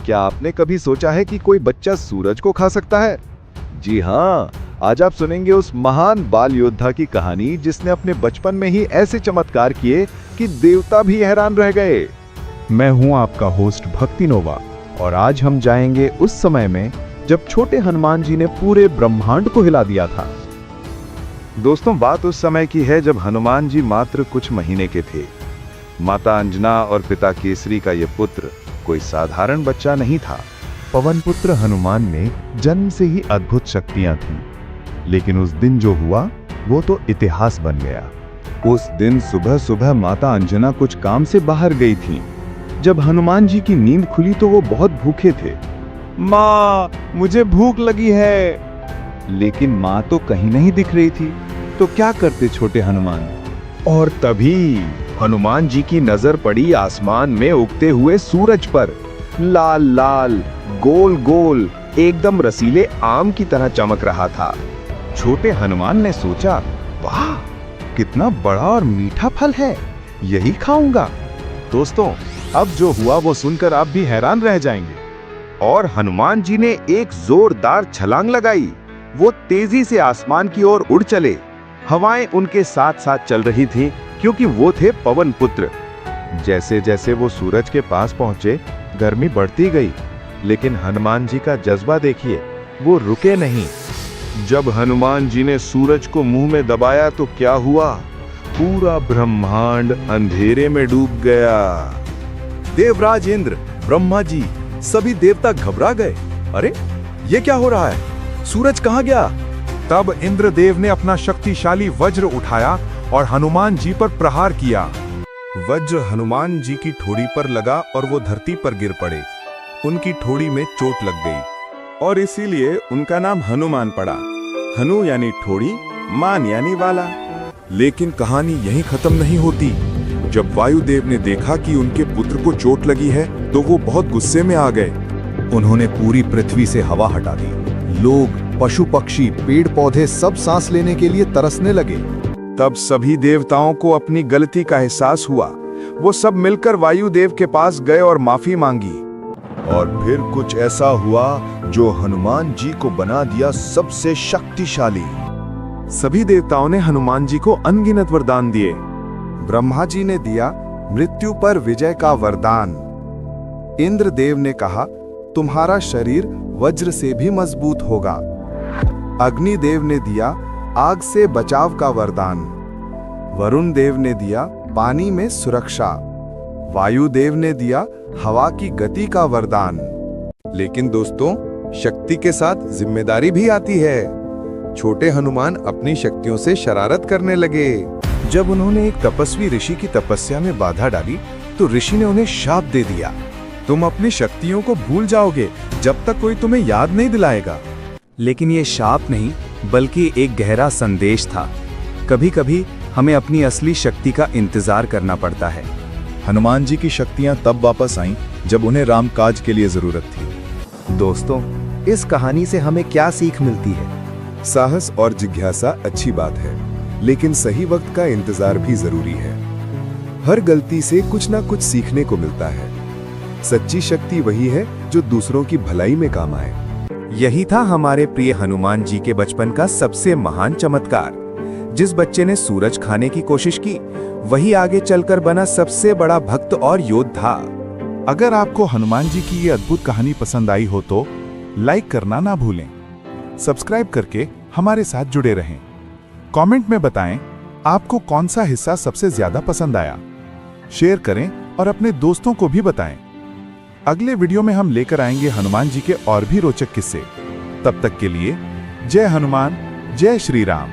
क्या आपने कभी सोचा है कि कोई बच्चा सूरज को खा सकता है? जी हाँ, आज आप सुनेंगे उस महान बाल योद्धा की कहानी जिसने अपने बचपन में ही ऐसे चमत्कार किए कि देवता भी हैरान रह गए। मैं हूं आपका होस्ट भक्ति नोवा और आज हम जाएंगे उस समय में जब छोटे हनुमान जी ने पूरे ब्रह्मांड को हिला दिया था। दोस्तों, बात उस समय की है जब हनुमान जी मात्र कुछ महीने के थे। माता अंजना और पिता केसरी का यह पुत्र कोई साधारण बच्चा नहीं था। पवन पुत्र हनुमान में जन्म से ही अद्भुत शक्तियां थीं, लेकिन उस दिन जो हुआ वो तो इतिहास बन गया। उस दिन सुबह सुबह माता अंजना कुछ काम से बाहर गई थीं। जब हनुमान जी की नींद खुली तो वो बहुत भूखे थे। माँ, मुझे भूख लगी है। लेकिन माँ तो कहीं नहीं दिख रही थी। तो क्या करते छोटे हनुमान? और तभी हनुमान जी की नजर पड़ी आसमान में उगते हुए सूरज पर। लाल लाल, गोल गोल, एकदम रसीले आम की तरह चमक रहा था। छोटे हनुमान ने सोचा, वाह, कितना बड़ा और मीठा फल है, यही खाऊंगा। दोस्तों, अब जो हुआ वो सुनकर आप भी हैरान रह जाएंगे। और हनुमान जी ने एक जोरदार छलांग लगाई। वो तेजी से आसमान की ओर उड़ चले। हवाएं उनके साथ साथ चल रही थीं, क्योंकि वो थे पवन पुत्र। जैसे जैसे वो सूरज के पास पहुंचे, गर्मी बढ़ती गई। लेकिन हनुमान जी का जज्बा देखिए, वो रुके नहीं। जब हनुमान जी ने सूरज को मुंह में दबाया तो क्या हुआ? पूरा ब्रह्मांड अंधेरे में डूब गया। देवराज इंद्र, ब्रह्मा जी, सभी देवता घबरा गए। अरे, ये क्या हो रहा है? सूरज कहाँ गया? तब इंद्रदेव ने अपना शक्तिशाली वज्र उठाया और हनुमान जी पर प्रहार किया। वज्र हनुमान जी की ठोड़ी पर लगा और वो धरती पर गिर पड़े। उनकी ठोड़ी में चोट लग गई और इसीलिए उनका नाम हनुमान पड़ा। हनु यानी ठोड़ी, मान यानी वाला। लेकिन कहानी यहीं खत्म नहीं होती। जब वायुदेव ने देखा कि उनके पुत्र को चोट लगी है तो वो बहुत गुस्से में आ गए। उन्होंने पूरी पृथ्वी से हवा हटा दी। लोग, पशु पक्षी, पेड़ पौधे सब सांस लेने के लिए तरसने लगे। तब सभी देवताओं को अपनी गलती का एहसास हुआ। वो सब मिलकर वायुदेव के पास गए और माफी मांगी। और फिर कुछ ऐसा हुआ जो हनुमान जी को बना दिया सबसे शक्तिशाली। सभी देवताओं ने हनुमान जी को अनगिनत वरदान दिए। ब्रह्मा जी ने दिया मृत्यु पर विजय का वरदान। इंद्रदेव ने कहा, तुम्हारा शरीर वज्र से भी मजबूत होगा। अग्निदेव ने दिया आग से बचाव का वरदान। वरुण देव ने दिया पानी में सुरक्षा। वायुदेव ने दिया हवा की गति का वरदान। लेकिन दोस्तों, शक्ति के साथ जिम्मेदारी भी आती है। छोटे हनुमान अपनी शक्तियों से शरारत करने लगे। जब उन्होंने एक तपस्वी ऋषि की तपस्या में बाधा डाली तो ऋषि ने उन्हें शाप दे दिया, तुम अपनी शक्तियों को भूल जाओगे जब तक कोई तुम्हें याद नहीं दिलाएगा। लेकिन ये शाप नहीं, बल्कि एक गहरा संदेश था। कभी कभी हमें अपनी असली शक्ति का इंतजार करना पड़ता है। हनुमान जी की शक्तियां तब वापस आईं जब उन्हें रामकाज के लिए जरूरत थी। दोस्तों, इस कहानी से हमें क्या सीख मिलती है? साहस और जिज्ञासा अच्छी बात है, लेकिन सही वक्त का इंतजार भी जरूरी है। हर गलती से कुछ ना कुछ सीखने को मिलता है। सच्ची शक्ति वही है जो दूसरों की भलाई में काम आए। यही था हमारे प्रिय हनुमान जी के बचपन का सबसे महान चमत्कार। जिस बच्चे ने सूरज खाने की कोशिश की, वही आगे चलकर बना सबसे बड़ा भक्त और योद्धा। अगर आपको हनुमान जी की ये अद्भुत कहानी पसंद आई हो तो लाइक करना ना भूलें। सब्सक्राइब करके हमारे साथ जुड़े रहें। कमेंट में बताएं आपको कौन सा हिस्सा सबसे ज्यादा पसंद आया। शेयर करें और अपने दोस्तों को भी बताएं। अगले वीडियो में हम लेकर आएंगे हनुमान जी के और भी रोचक किस्से। तब तक के लिए जय हनुमान, जय श्री राम।